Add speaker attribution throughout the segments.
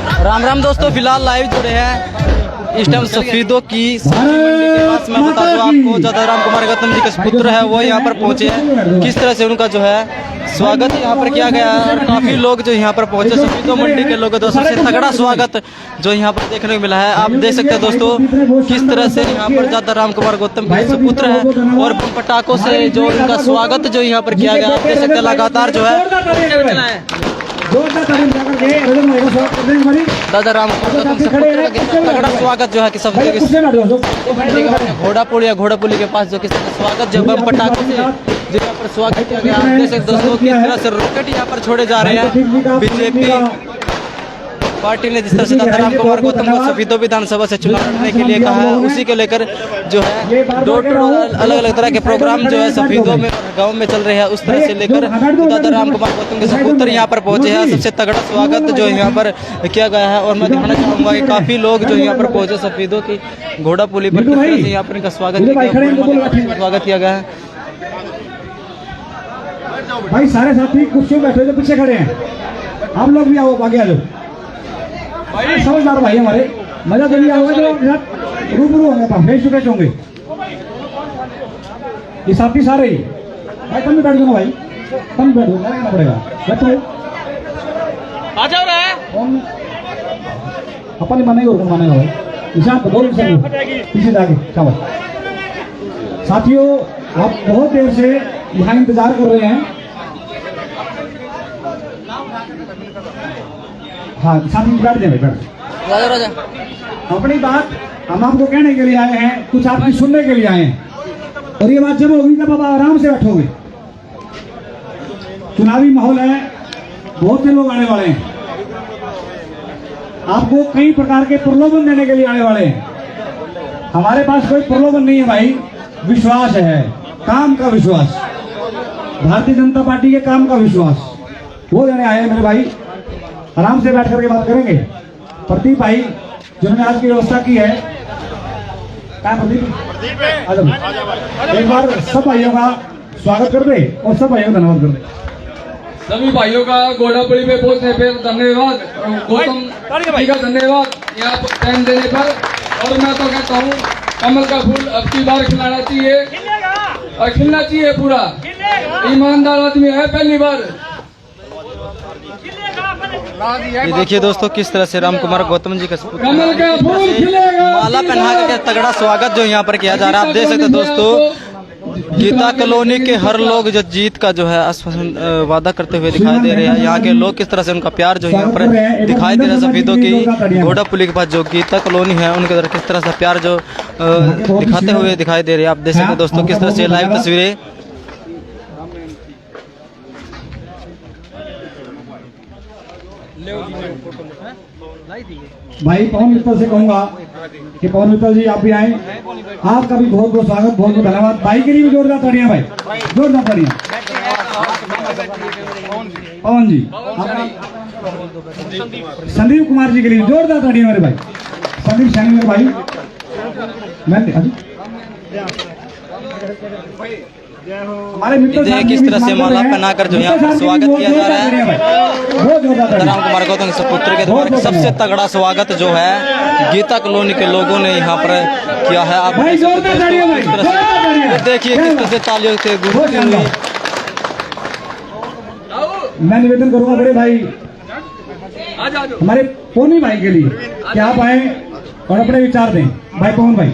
Speaker 1: राम राम दोस्तों, फिलहाल लाइव जुड़े हैं इस टाइम सफीदों की मंडी के पास। मैं बता दूं आपको, दादा राम कुमार गौतम जी के पुत्र है वो यहाँ पर पहुंचे हैं। किस तरह से उनका जो है स्वागत यहाँ पर किया गया है और काफी लोग जो यहाँ पर पहुंचे सफीदों मंडी के लोग, दोस्तों से तगड़ा स्वागत जो यहाँ पर देखने को मिला है। आप देख सकते हैं दोस्तों किस तरह से यहाँ पर दादा राम कुमार गौतम के सुपुत्र है और पटाखों से जो उनका स्वागत जो यहाँ पर किया गया। आप देख सकते हैं लगातार जो है दादा राम तगड़ा स्वागत जो है कि सब घोड़ा पुल या घोड़ा पुली के पास जो किस स्वागत जो बम पटाखों से जो यहाँ पर स्वागत किया गया। आप देख सकते दोस्तों किस तरह से रॉकेट यहाँ पर छोड़े जा रहे हैं। बीजेपी पार्टी ने जिस तरह से दादा राम कुमार गौतम को सफीदों विधानसभा से चुनाव लड़ने के लिए कहा है, उसी को लेकर जो है डोर टू डोर अलग अलग तरह के प्रोग्राम जो है सफीदों में गांव में चल रहे हैं। उस तरह से लेकर दादा राम कुमार गौतम के सपुत्र यहाँ पर पहुंचे हैं। सबसे तगड़ा स्वागत जो यहाँ पर किया गया है और मैं दिखाना चाहूंगा कि काफी लोग जो यहाँ पर पहुंचे सफीदों की घोड़ा पुली पर किस तरह से यहाँ पर इनका स्वागत किया गया है।
Speaker 2: भाई सारे साथी कुर्सियों बैठे जो पीछे खड़े हैं, आप लोग भी आओ, आगे आ जाओ। समझदार भाई हमारे मजा तो नहीं होगा जो रूबरू होंगे, फेस टू फेस होंगे ये साथी सारे ही। भाई तुम भी बैठ जाओ, भाई तुम बैठ जाओ, रहना पड़ेगा। बैठो
Speaker 1: आ जाओ रे
Speaker 2: अपन मना ही और कौन मानेगा भाई। निशान तो बोल पीछे जाके शाबाश। साथियों आप बहुत देर से यहाँ इंतजार कर रहे हैं। हाँ साथी बैठ जाए, बैठ
Speaker 1: राजा
Speaker 2: अपनी बात हम आपको कहने के लिए आए हैं, कुछ आपकी सुनने के लिए आए हैं और ये बात जब होगी तब आप आराम से बैठोगे। चुनावी माहौल है, बहुत से लोग आने वाले हैं, आपको कई प्रकार के प्रलोभन देने के लिए आने वाले हैं। हमारे पास कोई प्रलोभन नहीं है भाई, विश्वास है, काम का विश्वास, भारतीय जनता पार्टी के काम का विश्वास वो देने आए हैं। मेरे भाई आराम से बैठ करके बात करेंगे। प्रदीप भाई जिन्होंने आज की व्यवस्था की है, क्या प्रदीप एक बार सब भाइयों का स्वागत कर दे और सब भाइयों का धन्यवाद कर दे।
Speaker 3: सभी भाइयों का घोड़ापुली पे पहुंचने पर धन्यवाद, गौतम जी का धन्यवाद यहाँ पर टाइम देने पर। और मैं तो कहता हूँ कमल का फूल अब की बार खिलाना चाहिए और खिलना चाहिए पूरा। ईमानदार आदमी है, पहली बार।
Speaker 1: ये देखिए दोस्तों किस तरह से राम कुमार गौतम जी का
Speaker 3: कमल का फूल खिलेगा,
Speaker 1: माला पहना के तगड़ा स्वागत जो यहाँ पर किया जा रहा है। आप देख सकते हैं दोस्तों गीता कॉलोनी के हर लोग जो जीत का जो है वादा करते हुए दिखाई दे रहे हैं। यहाँ के लोग किस तरह से उनका प्यार जो यहाँ पर दिखाई दे रहा है। सफीदों की घोड़ा पुली के पास जो गीता कॉलोनी है उनके तरफ किस तरह से प्यार जो दिखाते हुए दिखाई दे रहे हैं। आप देख सकते हैं दोस्तों किस तरह से लाइव तस्वीरें।
Speaker 2: भाई पवन मित्तल से कहूंगा कि पवन मित्तल जी आप भी आए, आपका भी बहुत बहुत स्वागत, बहुत बहुत धन्यवाद। भाई के लिए भी जोरदार तालियां, भाई जोरदार तालियां। पवन जी संदीप कुमार जी के लिए जोरदार तालियां मेरे भाई। संदीप सैनी मेरे भाई, मैं हमारे मित्र
Speaker 1: किस तरह से माला पहनाकर जो यहाँ पर स्वागत किया जा रहा है। राम कुमार गौतम के पुत्र के द्वारा सबसे तगड़ा स्वागत जो है गीता कॉलोनी के लोगों ने यहाँ पर किया है। आप देखिए किस तरह से तालियों से गूंजती हुई।
Speaker 2: मैं निवेदन करूंगा बड़े भाई हमारे पौनी भाई के लिए कि आप आए और अपने विचार दें। भाई पवन भाई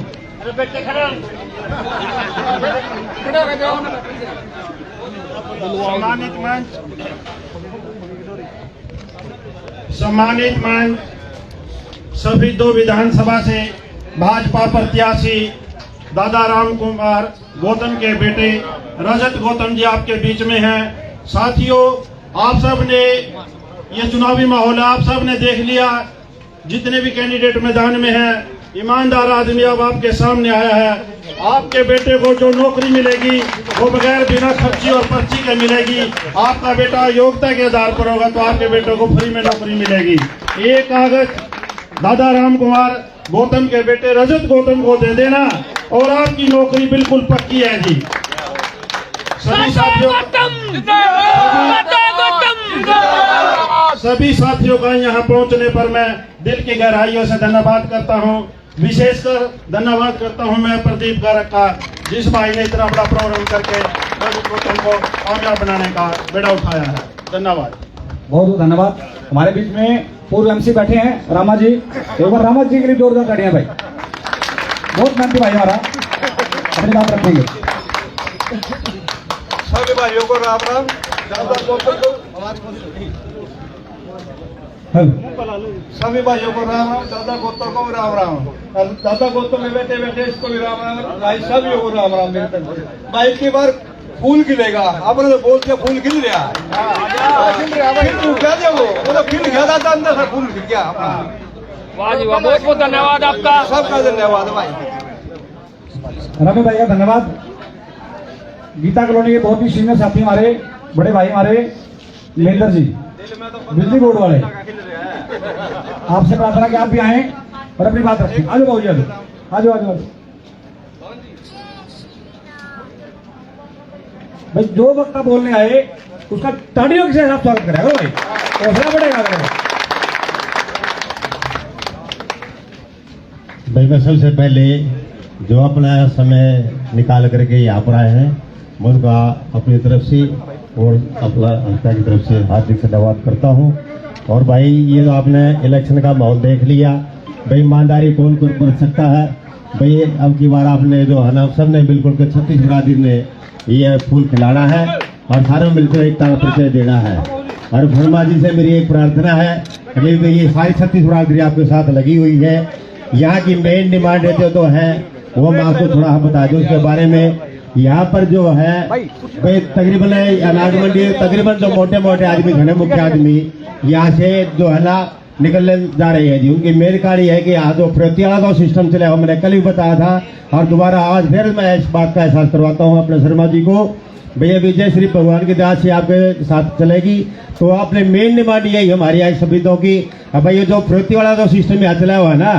Speaker 4: सम्मानित मंच सफीदों विधानसभा से भाजपा प्रत्याशी दादा राम कुमार गौतम के बेटे रजत गौतम जी आपके बीच में हैं। साथियों आप सब ने ये चुनावी माहौल है, आप सब ने देख लिया, जितने भी कैंडिडेट मैदान में हैं, ईमानदार आदमी अब आपके सामने आया है। आपके बेटे को जो नौकरी मिलेगी वो बगैर बिना खर्ची और पर्ची के मिलेगी। आपका बेटा योग्यता के आधार पर होगा तो आपके बेटे को फ्री में नौकरी मिलेगी। ये कागज दादा राम कुमार गौतम के बेटे रजत गौतम को दे देना और आपकी नौकरी बिल्कुल पक्की है जी। सभी साथियों सभी साथियों का यहाँ पहुँचने पर मैं दिल की गहराइयों से धन्यवाद करता हूँ। विशेषकर धन्यवाद करता हूँ मैं प्रदीप गारक का, जिस भाई ने इतना बड़ा प्रोग्राम करके रजत गौतम को कामयाब बनाने का बेड़ा उठाया है। धन्यवाद,
Speaker 2: बहुत बहुत धन्यवाद। हमारे बीच में पूर्व एमसी बैठे हैं रामा जी, एक बार रामा जी के लिए जोरदार ताड़ियां भाई। बहुत मेहनती भाई हमारा, अपनी बात रखेंगे।
Speaker 5: सभी भाइयों को राम राम। सभी भाइयों को राम राम। दादा गौतम को राम राम। दादा गौतम में बैठे बैठे इसको भी राम राम। भाई सभी को राम राम। मेरे तरफ से भाई की बार फूल खिलेगा। आपने तो बोल दिया फूल खिल रहा है, क्या दिया वो खिल गया था अंदर से फूल खिल गया।
Speaker 3: वाह जी वाह, बहुत बहुत धन्यवाद आपका।
Speaker 5: सबका धन्यवाद भाई।
Speaker 2: रवि भाई का धन्यवाद। गीता कॉलोनी के बहुत ही सीनियर साथी हमारे, बड़े भाई हमारे महेंद्र जी, बिजली बोर्ड वाले, आपसे प्रार्थना कि आप भी आए और अपनी बात रखें। आजो बाबू जी, आजो आजो आजो। भाई जो वक्ता बोलने आए उसका ताड़ियों के साथ स्वागत करेगा भाई, हौसला बढ़ेगा।
Speaker 6: भाई मैं सबसे पहले जो अपना समय निकाल करके यहाँ पर आए हैं, मैं उनका अपनी तरफ से और अपना हल्का की तरफ से हार्दिक धन्यवाद करता हूँ। और भाई ये तो आपने इलेक्शन का माहौल देख लिया, भाई ईमानदारी कौन कौन कर सकता है। भाई अब की बार आपने जो है ना सबने बिल्कुल के 36 बिरादरी ने ये फूल खिलाना है और सारे मिलकर एकता का परिचय देना है। और भरमा जी से मेरी एक प्रार्थना है, अभी भी ये सारी 36 बिरादरी आपके साथ लगी हुई है। यहाँ की मेन डिमांड रहते तो है वो मैं आपको थोड़ा बता दूं उसके बारे में। यहाँ पर जो है भाई तकरीबन अनाज मंडी तकरीबन जो मोटे मोटे आदमी घने मुख्य आदमी यहाँ से जो है ना निकलने जा रहे हैं जी। उनकी मेन कार्य है कि यहाँ जो प्रतियाला का सिस्टम चला है, मैंने कल भी बताया था और दोबारा आज फिर मैं इस बात का एहसास करवाता हूँ अपने शर्मा जी को। भैया विजय श्री भगवान की दया से आपके साथ चलेगी। तो आपने मेन डिमांड यही हमारी आई सभी तो की भाई ये जो प्रति वाला जो सिस्टम यहाँ चला हुआ है ना,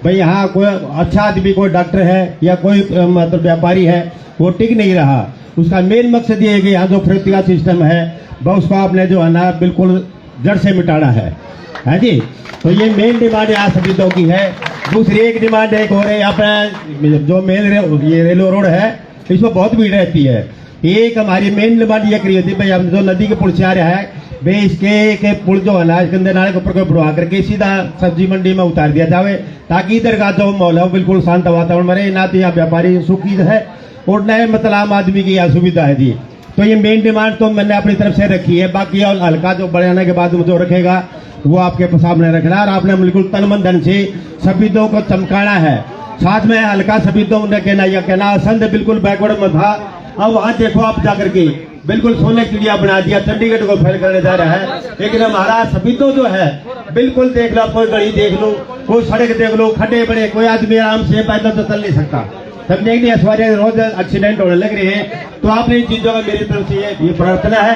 Speaker 6: भाई यहाँ कोई अच्छा आदमी कोई डॉक्टर है या कोई मतलब व्यापारी है वो टिक नहीं रहा। उसका मेन मकसद ये है कि यहाँ जो प्रति का सिस्टम है वह उसको आपने जो है ना बिल्कुल जड़ से मिटाना है जी। तो ये मेन डिमांड यहाँ सभी तो की है। दूसरी एक डिमांड एक और है, अपना जो मेन ये रेलवे रोड है इसमें बहुत भीड़ रहती है। एक हमारी मेन डिमांड ये करी होती भाई हम जो नदी के पुल से आ रहा है भाई इसके पुल जो है ना गंदे नाले के ऊपर को बढ़वा करके सीधा सब्जी मंडी में उतार दिया जावे, ताकि इधर का जो माहौल है बिल्कुल शांत वातावरण में रहे। ना तो यहाँ व्यापारी सुखी है और न मतलब आम आदमी की यहाँ सुविधा है जी। तो ये मेन डिमांड तो मैंने अपनी तरफ से रखी है। बाकी और हल्का जो बढ़ाने के बाद जो रखेगा वो आपके सामने रखना है। और आपने बिल्कुल तन मन धन से शहीदों को चमकाना है। साथ में हल्का शहीदों ने कहना संत बिल्कुल बैकवर्ड में था, अब वहाँ देखो आप जाकर के बिल्कुल सोने की चिड़िया बना दिया, चंडीगढ़ को फेल करने जा रहा है। लेकिन हमारा शहीदों जो है बिल्कुल देख लो, कोई गली देख लो, कोई सड़क देख लो, खड्डे बड़े, कोई आदमी आराम से पैदल तो चल नहीं सकता। समझे कि सवारी रोज एक्सीडेंट होने लग रहे हैं। तो आपने इन चीजों का मेरी तरफ से ये प्रार्थना है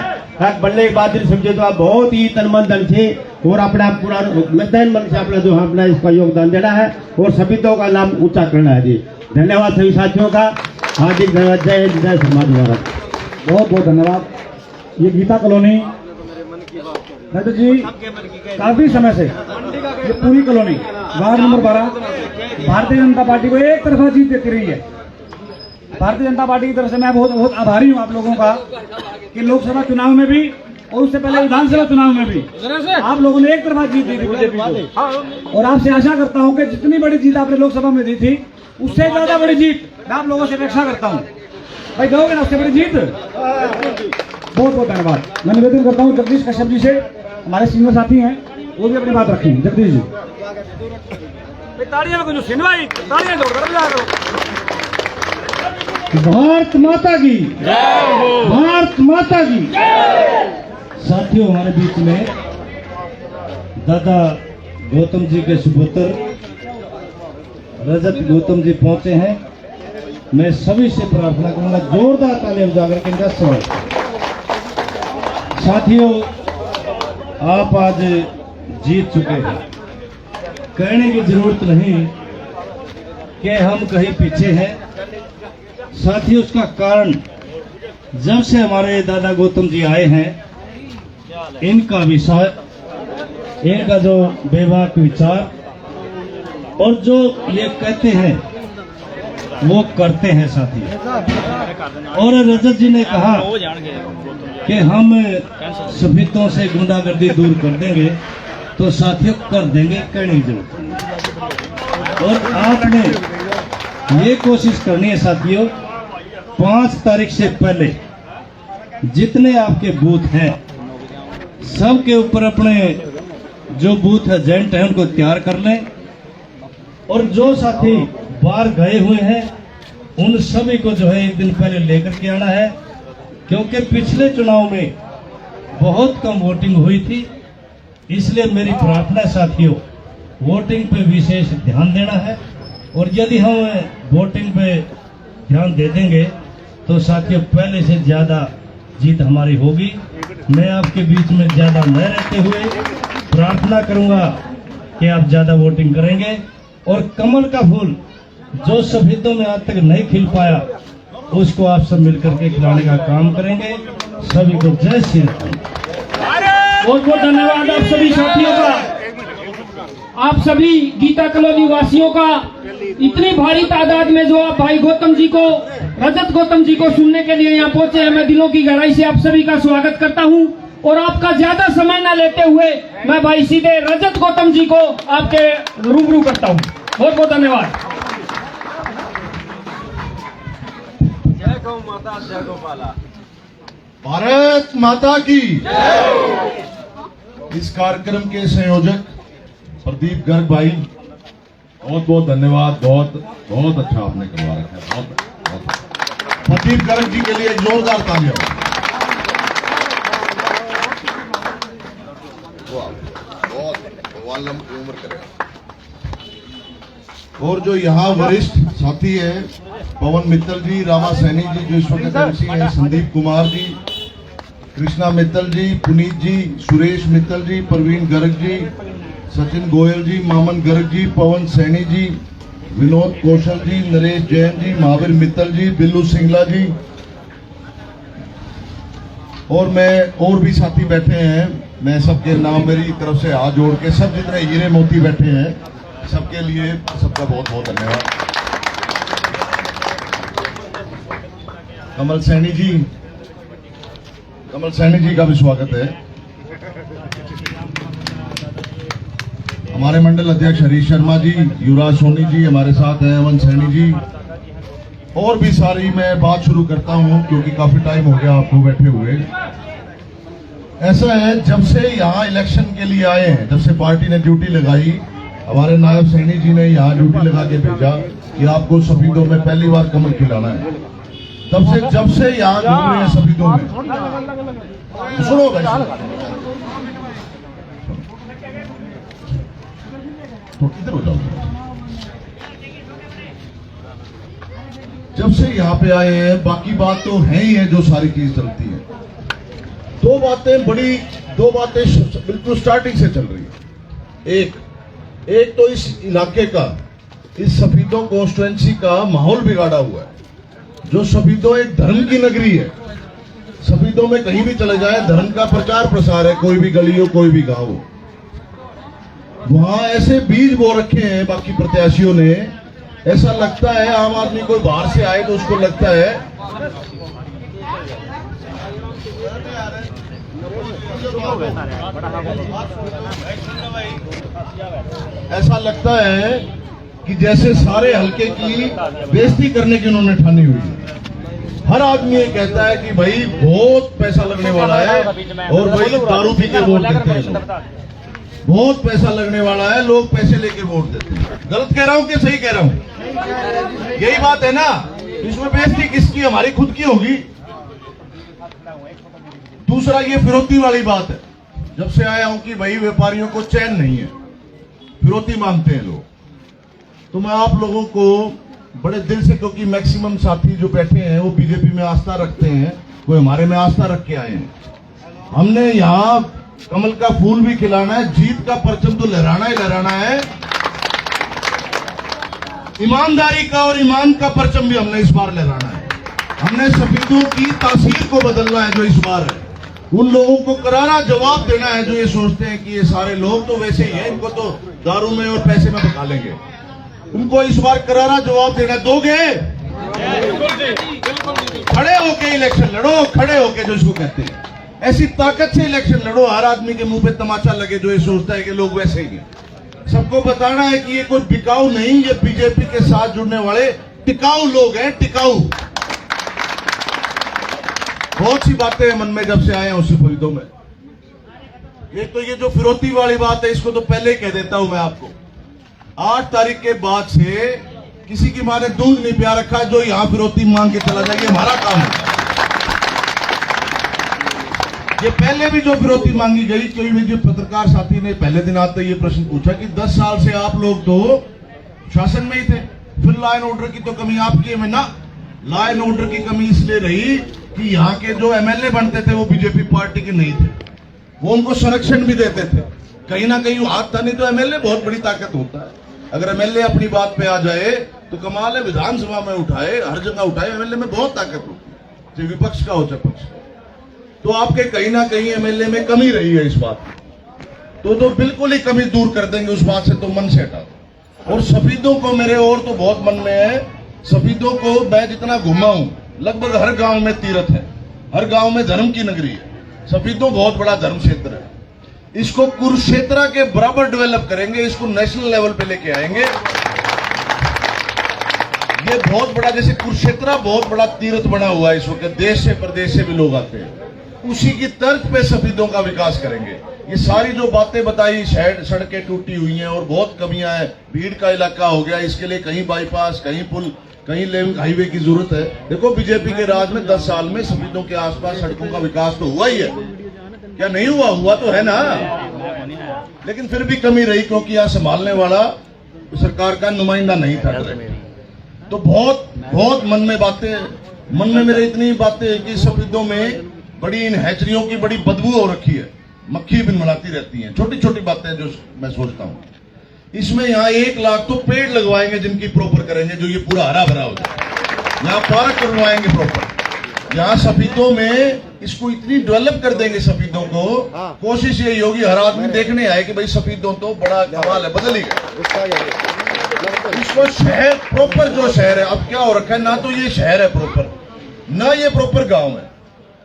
Speaker 6: बनने के बाद समझे तो आप बहुत ही तन मन धन से और अपना पूरा तन मन से अपना जो अपना इसका योगदान देना है और शहीदों का नाम ऊंचा करना है जी। धन्यवाद सभी साथियों का, हार्दिक धन्यवाद। जय जय समाज भारत।
Speaker 2: बहुत बहुत धन्यवाद। ये गीता कॉलोनी नंदू जी काफी समय से ये पूरी colony ward number 12 Bharatiya Janata party को एक तरफा जीत देती रही है। भारतीय जनता पार्टी की तरफ से मैं बहुत बहुत आभारी हूँ आप लोगों का कि लोकसभा चुनाव में भी और उससे पहले विधानसभा चुनाव में भी आप लोगों ने एक तरफा जीत दी थी बीजेपी को। और आपसे आशा करता हूँ कि जितनी बड़ी जीत आपने लोकसभा में दी थी उससे ज्यादा बड़ी जीत मैं आप लोगों से अपेक्षा करता हूँ। भाई दोगे ना उससे बड़ी जीत? बहुत बहुत धन्यवाद। मैं निवेदन करता हूँ जगदीश कश्यप जी से, हमारे सीनियर साथी हैं, वो भी अपनी बात रखें। जगदीश जी तालियां कुछ भाई, तालियां जोड़कर
Speaker 7: भारत माता की भारत माता की। साथियों हमारे बीच में दादा गौतम जी के सुपुत्र रजत गौतम जी पहुंचे हैं। मैं सभी से प्रार्थना करूंगा जोरदार तालियां बजाकर के इनका स्वागत। साथियों आप आज जीत चुके हैं, कहने की जरूरत नहीं कि हम कहीं पीछे हैं। साथियों उसका कारण जब से हमारे दादा गौतम जी आए हैं इनका विषय इनका जो बेबाक विचार और जो ये कहते हैं वो करते हैं साथी। और रजत जी ने कहा कि हम सफेदों से गुंडागर्दी दूर कर देंगे, तो साथियों कर देंगे, कहने की जरूरत नहीं। और आपने ये कोशिश करनी है साथियों, 5 तारीख से पहले जितने आपके बूथ हैं सबके ऊपर अपने जो बूथ एजेंट हैं उनको तैयार कर लें, और जो साथी बाहर गए हुए हैं उन सभी को जो है 1 दिन पहले लेकर के आना है, क्योंकि पिछले चुनाव में बहुत कम वोटिंग हुई थी। इसलिए मेरी प्रार्थना साथियों, वोटिंग पे विशेष ध्यान देना है, और यदि हम वोटिंग पे ध्यान दे देंगे तो साथियों पहले से ज्यादा जीत हमारी होगी। मैं आपके बीच में ज्यादा न रहते हुए प्रार्थना करूंगा कि आप ज्यादा वोटिंग करेंगे, और कमल का फूल जो सफेदों में आज तक नहीं खिल पाया उसको आप सब मिलकर के खिलाने का काम करेंगे। सभी को जय श्री राम।
Speaker 8: बहुत बहुत धन्यवाद आप सभी साथियों का, आप सभी गीता कॉलोनी वासियों का, इतनी भारी तादाद में जो आप भाई गौतम जी को, रजत गौतम जी को सुनने के लिए यहाँ पहुंचे हैं। मैं दिलों की गहराई से आप सभी का स्वागत करता हूँ, और आपका ज्यादा समय न लेते हुए मैं भाई सीधे रजत गौतम जी को आपके रूबरू करता हूँ। बहुत बहुत धन्यवाद।
Speaker 5: जय गौ माता, जय गोपाला। भारत माता की इस कार्यक्रम के संयोजक प्रदीप गर्ग भाई, बहुत बहुत धन्यवाद। बहुत बहुत अच्छा आपने करवा रखा है, बहुत। प्रदीप गर्ग जी के लिए एक जोरदार तालियां। उम्र करें। और जो यहाँ वरिष्ठ साथी हैं, पवन मित्तल जी, रामा सैनी जी जो इस वक्त एमसी हैं, संदीप कुमार जी, कृष्णा मित्तल जी, पुनीत जी, सुरेश मित्तल जी, प्रवीण गर्ग जी, सचिन गोयल जी, मामन गर्ग जी, पवन सैनी जी, विनोद कौशल जी, नरेश जैन जी, महावीर मित्तल जी, बिल्लू सिंगला जी, और भी साथी बैठे हैं। मैं सबके नाम मेरी तरफ से हाथ जोड़ के, सब जितने हीरे मोती बैठे हैं सबके लिए सबका बहुत बहुत धन्यवाद। कमल सैनी जी का भी स्वागत है। हमारे मंडल अध्यक्ष हरीश शर्मा जी, युवराज सोनी जी हमारे साथ हैं, अमन सैनी जी, और भी सारी। मैं बात शुरू करता हूं क्योंकि काफी टाइम हो गया आपको बैठे हुए। ऐसा है, जब से यहाँ इलेक्शन के लिए आए हैं, जब से पार्टी ने ड्यूटी लगाई, हमारे नायब सैनी जी ने यहाँ ड्यूटी लगा के भेजा कि आपको सफेदों में पहली बार कमल खिलाना है। जब से यहाँ घूम रहे हैं सफेदों में, सुनो भाई, तो किधर हो जाओ। जब से यहाँ पे आए हैं, बाकी बात तो है ही है जो सारी चीज चलती है। दो बातें बिल्कुल स्टार्टिंग से चल रही है। एक तो इस इलाके का, इस सफेदों कॉन्स्टिट्यूएंसी का माहौल बिगाड़ा हुआ है। जो सफेदों एक धर्म की नगरी है, सफेदों में कहीं भी चले जाए धर्म का प्रचार प्रसार है, कोई भी गली हो, कोई भी गांव हो। वहां ऐसे बीज बो रखे हैं बाकी प्रत्याशियों ने, ऐसा लगता है आम आदमी कोई बाहर से आए तो उसको लगता है कि जैसे सारे हलके की बेइज्जती करने की उन्होंने ठानी हुई है। हर आदमी ये कहता है कि भाई बहुत पैसा लगने वाला है, और भाई दारू पी के वोट देते हैं लोग। बहुत पैसा लगने वाला है, लोग पैसे लेके वोट देते हैं। गलत कह रहा हूं कि सही कह रहा हूं? यही बात है ना। इसमें बेइज्जती किसकी? हमारी खुद की होगी। दूसरा ये फिरौती वाली बात है। जब से आया हूं कि भाई व्यापारियों को चैन नहीं है, फिरौती मांगते हैं लोग। तो मैं आप लोगों को बड़े दिल से, क्योंकि मैक्सिमम साथी जो बैठे हैं वो बीजेपी में आस्था रखते हैं, कोई हमारे में आस्था रख के आए हैं। हमने यहाँ कमल का फूल भी खिलाना है, जीत का परचम तो लहराना ही लहराना है। ईमानदारी का और ईमान का परचम भी हमने इस बार लहराना है। हमने सफेदों की तासीर को बदलना है जो इस बार है।
Speaker 9: उन लोगों को करारा जवाब देना है जो ये सोचते हैं कि ये सारे लोग तो वैसे ही हैं, इनको तो दारू में और पैसे में भगा लेंगे। उनको इस बार करारा जवाब देना दोगे? खड़े होके इलेक्शन लड़ो, खड़े होके जो इसको कहते हैं ऐसी ताकत से इलेक्शन लड़ो। हर आदमी के मुंह पे तमाचा लगे जो ये सोचता है कि लोग वैसे ही हैं। सबको बताना है कि ये कोई बिकाऊ नहीं, ये बीजेपी के साथ जुड़ने वाले टिकाऊ लोग हैं, टिकाऊ। बहुत सी बातें हैं मन में जब से आए हैं उसी फरीदों में। ये जो फिरौती वाली बात है इसको तो पहले ही कह देता हूं मैं आपको। 8 तारीख के बाद से किसी की मां ने दूध नहीं पिया रखा है जो यहां फिरौती मांग के चला जाएगी, हमारा काम है। ये पहले भी जो फिरौती मांगी गई, कोई भी जो पत्रकार साथी ने पहले दिन आते ये प्रश्न पूछा कि 10 साल से आप लोग तो शासन में ही थे, फिर लॉ एंड ऑर्डर की तो कमी आपकी है ना। लॉ एंड ऑर्डर की कमी इसलिए रही कि यहाँ के जो एमएलए बनते थे वो बीजेपी पार्टी के नहीं थे, वो उनको संरक्षण भी देते थे। कहीं ना कहीं हाथ था, नहीं तो एमएलए बहुत बड़ी ताकत होता है। अगर एमएलए अपनी बात पे आ जाए तो कमाल है, विधानसभा में उठाए, हर जगह उठाए, एमएलए में बहुत ताकत होती है, चाहे विपक्ष का हो चाहे पक्ष का। तो आपके कहीं ना कहीं एमएलए में कमी रही है इस बात की, तो बिल्कुल ही कमी दूर कर देंगे उस बात से, तो मन से हटा दो। और सफीदों को मेरे और तो बहुत मन में है, सफीदों को मैं जितना घुमा हूं लगभग हर गांव में तीर्थ है, हर गांव में धर्म की नगरी है। सफीदों बहुत बड़ा धर्म क्षेत्र है, इसको कुरुक्षेत्र के बराबर डेवलप करेंगे, इसको नेशनल लेवल पे लेके आएंगे। ये बहुत बड़ा, जैसे कुरुक्षेत्र बहुत बड़ा तीर्थ बना हुआ है इस वक्त, देश से प्रदेश से भी लोग आते हैं, उसी की तर्ज पे सफीदों का विकास करेंगे। ये सारी जो बातें बताई, सड़कें टूटी हुई हैं और बहुत कमियां हैं, भीड़ का इलाका हो गया, इसके लिए कहीं बाईपास, कहीं पुल, कहीं लिंक हाईवे की जरूरत है। देखो बीजेपी के राज में 10 साल में सफीदों के आसपास सड़कों का विकास तो हुआ ही है, क्या नहीं हुआ? हुआ तो है ना, लेकिन फिर भी कमी रही क्योंकि यहाँ संभालने वाला सरकार का नुमाइंदा नहीं था। तो बहुत मन में बातें, मन में मेरे इतनी बातें हैं कि सफीदों में बड़ी इन हैचरियों की बड़ी बदबू हो रखी है, मक्खी बिन बनाती रहती हैं। छोटी छोटी बातें जो मैं सोचता हूँ, इसमें यहाँ 1 लाख तो पेड़ लगवाएंगे जिनकी प्रॉपर करेंगे, जो ये पूरा हरा भरा हो जाए। यहाँ पार्क करवाएंगे प्रॉपर, यहाँ सफीदों में इसको इतनी डेवलप कर देंगे सफीदों को। कोशिश यही होगी हर आदमी देखने आए कि भाई सफीदों तो बड़ा कमाल है, बदल ही गया। इसको शहर प्रॉपर, जो शहर है अब क्या हो रखा है, ना तो ये शहर है प्रॉपर, ना ये प्रॉपर गांव है,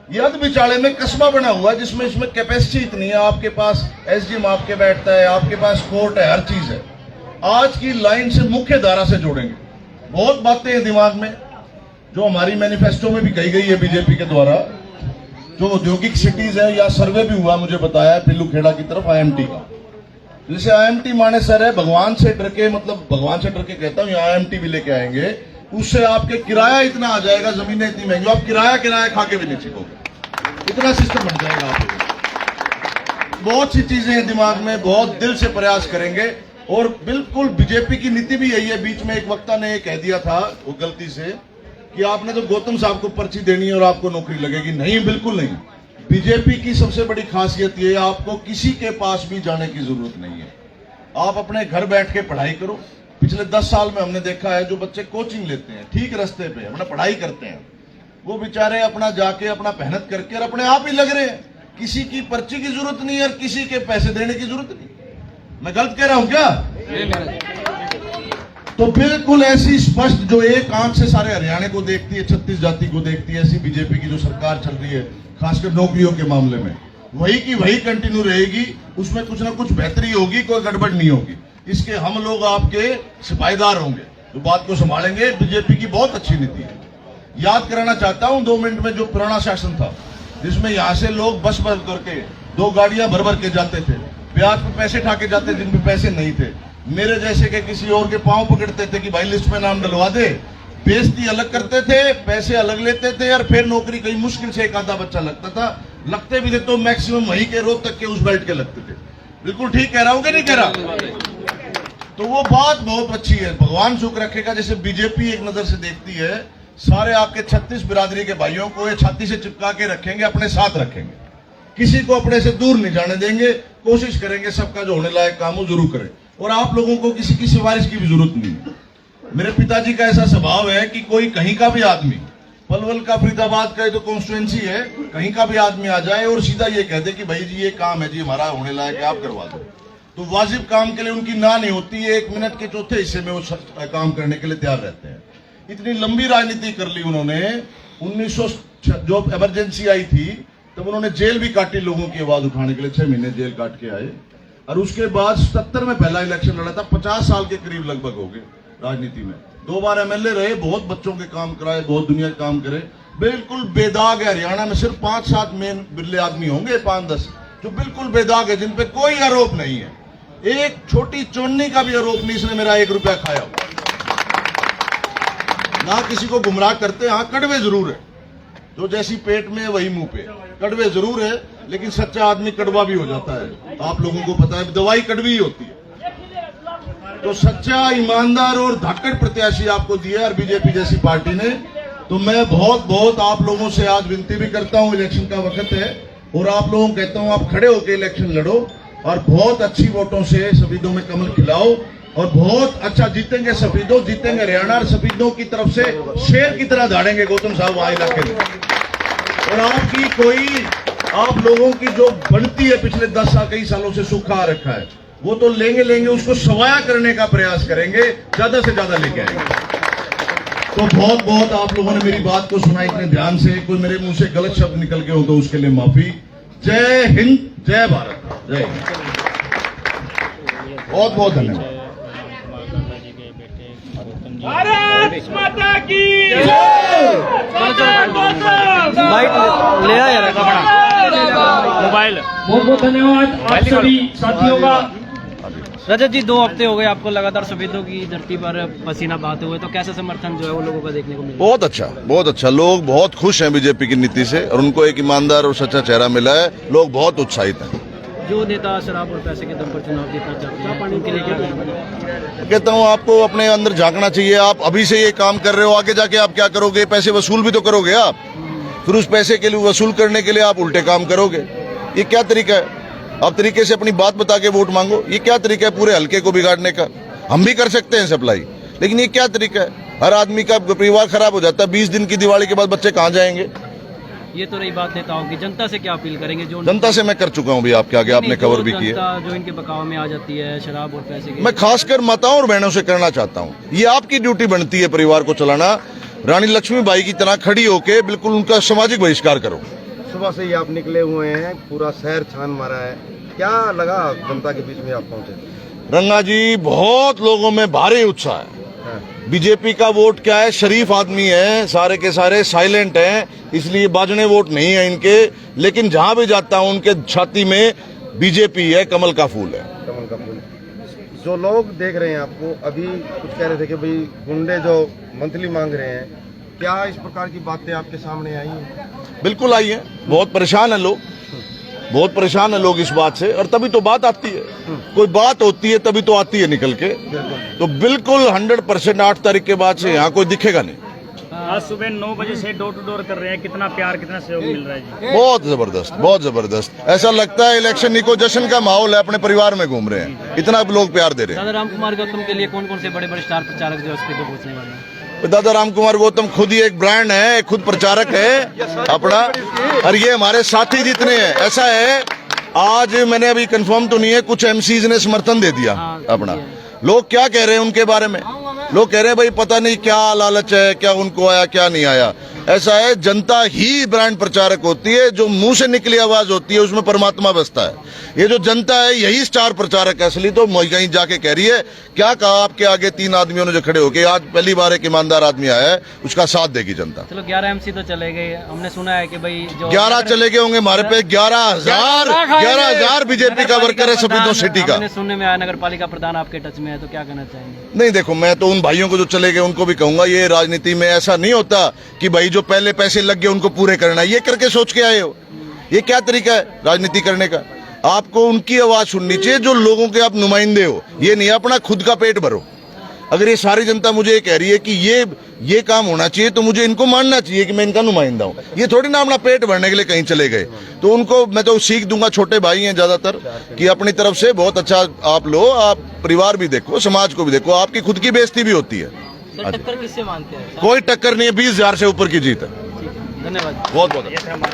Speaker 9: ये अध बिचाले में कस्बा बना हुआ है जिसमें इसमें कैपेसिटी इतनी है। आपके पास एसडीएम आपके बैठता है, आपके पास कोर्ट है, हर चीज है। आज की लाइन से मुख्य धारा से जोड़ेंगे। बहुत बातें हैं दिमाग में जो हमारी मैनिफेस्टो में भी कही गई है बीजेपी के द्वारा। जो औद्योगिक सिटीज है, या सर्वे भी हुआ मुझे बताया पिल्लूखेड़ा की तरफ आईएमटी का, जैसे आईएमटी मानेसर है, भगवान से डर के, मतलब भगवान से डर के कहता हूँ, यहाँ आईएमटी भी लेके आएंगे, उससे आपके किराया इतना आ जाएगा, जमीनें इतनी महंगी, आप किराया खा के भी नहीं सीखोगे, इतना सिस्टम बन जाएगा आप। बहुत सी चीजें हैं दिमाग में, बहुत दिल से प्रयास करेंगे। और बिल्कुल बीजेपी की नीति भी यही है। बीच में एक वक्ता ने कह दिया था वो गलती से कि आपने तो गौतम साहब को पर्ची देनी है और आपको नौकरी लगेगी। नहीं, बिल्कुल नहीं। बीजेपी की सबसे बड़ी खासियत ये है, आपको किसी के पास भी जाने की जरूरत नहीं है, आप अपने घर बैठ के पढ़ाई करो। पिछले 10 साल में हमने देखा है जो बच्चे कोचिंग लेते हैं, ठीक रास्ते पे अपना पढ़ाई करते हैं, वो बेचारे अपना जाके अपना मेहनत करके और अपने आप ही लग रहे हैं। किसी की पर्ची की जरूरत नहीं है और किसी के पैसे देने की जरूरत नहीं। मैं गलत कह रहा हूं क्या? तो बिल्कुल ऐसी स्पष्ट, जो एक आंख से सारे हरियाणा को देखती है, 36 जाति को देखती है, ऐसी बीजेपी की जो सरकार चल रही है, खासकर नौकरियों के मामले में, वही की वही कंटिन्यू रहेगी। उसमें कुछ ना कुछ बेहतरी होगी, कोई गड़बड़ नहीं होगी। इसके हम लोग आपके सिपाहीदार होंगे, जो बात को संभालेंगे। बीजेपी की बहुत अच्छी नीति है। याद कराना चाहता हूं 2 मिनट में, जो पुराना शासन था जिसमें यहां से लोग बस भर करके 2 गाड़ियां भर भर के जाते थे, ब्याज पे पैसे ठाके जाते जिन पे पैसे नहीं थे, मेरे जैसे के किसी और के पांव पकड़ते थे कि भाई लिस्ट में नाम डलवा दे, बेइज्जती अलग करते थे, पैसे अलग लेते थे, और फिर नौकरी कहीं मुश्किल से एक आधा बच्चा लगता था, लगते भी थे तो मैक्सिमम वहीं के रोड तक के उस बेल्ट के लगते थे। बिल्कुल ठीक कह रहा हूं कि नहीं कह रहा? तो वो बात बहुत अच्छी है, भगवान सुख रखेगा। जैसे बीजेपी एक नजर से देखती है, सारे आपके 36 बिरादरी के भाइयों को ये छाती से चिपका के रखेंगे, अपने साथ रखेंगे, किसी को अपने से दूर नहीं जाने देंगे। कोशिश करेंगे सबका जो होने लायक काम हो जरूर करें, और आप लोगों को किसी की सिफारिश की भी जरूरत नहीं। मेरे पिताजी का ऐसा स्वभाव है कि कोई कहीं का भी आदमी पलवल का फरीदाबाद का ये तो कॉन्स्टिट्यूएंसी है, कहीं का भी आदमी आ जाए और सीधा ये कह दे कि भाई जी ये काम है जी हमारा होने लायक है, आप करवा दो, तो वाजिब काम के लिए उनकी ना नहीं होती है। 1 मिनट के चौथे हिस्से में वो काम करने के लिए तैयार रहते हैं। इतनी लंबी राजनीति कर ली उन्होंने। 1900 जो इमरजेंसी आई थी तब उन्होंने जेल भी काटी, लोगों की आवाज उठाने के लिए 6 महीने जेल काट के आए। और उसके बाद 77 में पहला इलेक्शन लड़ा था। 50 साल के करीब लगभग हो गए राजनीति में। 2 बार एमएलए रहे, बहुत बच्चों के काम कराए, बहुत दुनिया के काम करे। बिल्कुल बेदाग है। हरियाणा में सिर्फ 5-7 मेन बिरले आदमी होंगे, 5-10 जो बिल्कुल बेदाग है, जिन पे कोई आरोप नहीं है। एक छोटी चोन्नी का भी आरोप नहीं इसने मेरा 1 रुपया खाया हुआ। ना किसी को गुमराह करते। हाँ, कड़वे जरूर है, जो जैसी पेट में वही मुंह पे, कड़वे जरूर है, लेकिन सच्चा आदमी कड़वा भी हो जाता है। आप लोगों को पता है, दवाई कड़वी ही होती है। तो सच्चा, ईमानदार और धाकड़ प्रत्याशी आपको दिया और बीजेपी जैसी पार्टी ने। तो मैं बहुत आप लोगों से आज विनती भी करता हूं, इलेक्शन का वक्त है और आप लोगों को कहता हूं आप खड़े होकर इलेक्शन लड़ो और बहुत अच्छी वोटों से सफेदों में कमल खिलाओ और बहुत अच्छा जीतेंगे। सफेदों जीतेंगे हरियाणा और सफेदों की तरफ से शेर की तरह दौड़ेंगे गौतम साहब वहां इलाके में। और आपकी कोई, आप लोगों की जो बनती है पिछले 10 कई सालों से सूखा आ रखा है, वो तो लेंगे, उसको सवाया करने का प्रयास करेंगे, ज्यादा से ज्यादा लेके आएंगे। तो बहुत आप लोगों ने मेरी बात को सुना इतने ध्यान से। कोई मेरे मुंह से गलत शब्द निकल के हो तो उसके लिए माफी। जय हिंद, जय भारत, जय हिंद। बहुत धन्यवाद।
Speaker 8: भारत माता की
Speaker 1: ले आ यार
Speaker 8: मोबाइल। बहुत धन्यवाद आप सभी साथियों का।
Speaker 1: रजत जी, 2 हफ्ते हो गए आपको लगातार सफेदों की धरती पर पसीना बहाते हुए, तो कैसा समर्थन जो है वो लोगों का देखने को मिला?
Speaker 9: बहुत अच्छा। लोग बहुत खुश हैं बीजेपी की नीति से और उनको एक ईमानदार और सच्चा चेहरा मिला है। लोग बहुत उत्साहित हैं।
Speaker 1: जो नेता शराब और पैसे के दम पर चुनाव जीतना चाहते हैं, उनके लिए क्या कहना?
Speaker 9: कहता हूँ आपको अपने अंदर झांकना चाहिए। आप अभी से ये काम कर रहे हो, आगे जाके आप क्या करोगे? पैसे वसूल भी तो करोगे आप, फिर उस पैसे के लिए वसूल करने के लिए आप उल्टे काम करोगे। ये क्या तरीका है? आप तरीके से अपनी बात बता के वोट मांगो, ये क्या तरीका है पूरे हल्के को बिगाड़ने का? हम भी कर सकते हैं सप्लाई, लेकिन ये क्या तरीका है? हर आदमी का परिवार खराब हो जाता है। 20 दिन की दिवाली के बाद बच्चे कहाँ जाएंगे?
Speaker 1: ये तो रही बात नेताओं की। जनता से क्या अपील करेंगे? जो
Speaker 9: जनता से मैं कर चुका हूँ भी, आपके आगे आपने कवर भी किया।
Speaker 1: जो इनके बकाव में आ जाती है शराब और पैसे की,
Speaker 9: मैं खासकर माताओं और बहनों से करना चाहता हूँ, ये आपकी ड्यूटी बनती है परिवार को चलाना। रानी लक्ष्मीबाई की तरह खड़ी होके बिल्कुल उनका सामाजिक बहिष्कार करो।
Speaker 10: सुबह से ही आप निकले हुए हैं, पूरा शहर छान मारा है, क्या लगा जनता के बीच में आप पहुंचे?
Speaker 9: रंगा जी, बहुत लोगों में भारी उत्साह है। बीजेपी का वोट क्या है? शरीफ आदमी है, सारे के सारे साइलेंट हैं, इसलिए बाजने वोट नहीं है इनके। लेकिन जहां भी जाता हूं उनके छाती में बीजेपी है, कमल का फूल है।
Speaker 10: कमल का फूल। जो लोग देख रहे हैं आपको, अभी कुछ कह रहे थे कि भाई गुंडे जो मंथली मांग रहे हैं, क्या इस प्रकार की बातें आपके सामने आई हैं?
Speaker 9: बिल्कुल आई है। बहुत परेशान है लोग इस बात से, और तभी तो बात आती है। कोई बात होती है तभी तो आती है निकल के। तो बिल्कुल 100% 8 तारीख के बाद से यहाँ कोई दिखेगा नहीं।
Speaker 8: आज सुबह 9 बजे से डोर टू डोर कर रहे हैं, कितना प्यार कितना सहयोग मिल रहा है जी?
Speaker 9: बहुत जबरदस्त। ऐसा लगता है इलेक्शन को जश्न का माहौल है, अपने परिवार में घूम रहे हैं, इतना लोग प्यार दे रहे हैं।
Speaker 1: दादा राम कुमार गौतम के लिए कौन कौन से बड़े स्टार प्रचारक जो उसके तो पहुंचने वाले हैं?
Speaker 9: दादा राम कुमार गौतम खुद ही एक ब्रांड है, खुद प्रचारक है अपना, और ये हमारे साथी जितने हैं। ऐसा है, आज मैंने अभी कंफर्म तो नहीं है, कुछ एमसीज ने समर्थन दे दिया अपना। लोग क्या कह रहे हैं उनके बारे में? लोग कह रहे हैं भाई पता नहीं क्या लालच है, क्या उनको आया क्या नहीं आया। ऐसा है, जनता ही ब्रांड प्रचारक होती है, जो मुंह से निकली आवाज होती है उसमें परमात्मा बसता है। ये जो जनता है यही स्टार प्रचारक है असली। तो कहीं जाके कह रही है, क्या कहा आपके आगे 3 आदमियों ने जो खड़े होके, आज पहली बार एक ईमानदार आदमी आया है, उसका साथ देगी जनता।
Speaker 1: चलो 11 एमसी तो चले गए, हमने सुना है कि भाई जो
Speaker 9: 11 चले गए होंगे, हमारे पे 11,000 बीजेपी का वर्कर है सफेदों सिटी का।
Speaker 1: सुनने में आया नगर पालिका प्रधान आपके टच में है, तो क्या कहना चाहेंगे?
Speaker 9: नहीं देखो, मैं तो उन भाइयों को जो चले गए उनको भी कहूंगा, ये राजनीति में ऐसा नहीं होता कि भाई जो पहले पैसे लग गए उनको पूरे करना है। ये करके सोच के आए हो, ये क्या तरीका है राजनीति करने का? आपको उनकी आवाज सुननी चाहिए जो लोगों के आप नुमाइंदे हो, ये नहीं अपना खुद का पेट भरो। अगर ये सारी जनता मुझे ये कह रही है कि ये काम होना चाहिए, तो मुझे इनको मानना चाहिए कि मैं इनका नुमाइंदा हूं। ये थोड़ी ना अपना पेट भरने के लिए कहीं चले गए। तो उनको मैं तो सीख दूंगा, छोटे भाई हैं ज्यादातर, कि अपनी तरफ से बहुत अच्छा आप लो, आप परिवार भी देखो, समाज को भी देखो, आपकी खुद की बेइज्जती भी होती है।
Speaker 1: सर टक्कर किससे मानते हैं?
Speaker 9: कोई टक्कर नहीं है, 20,000 से ऊपर की जीत है।
Speaker 1: धन्यवाद।
Speaker 9: बहुत बहुत
Speaker 8: जिंदाबाद।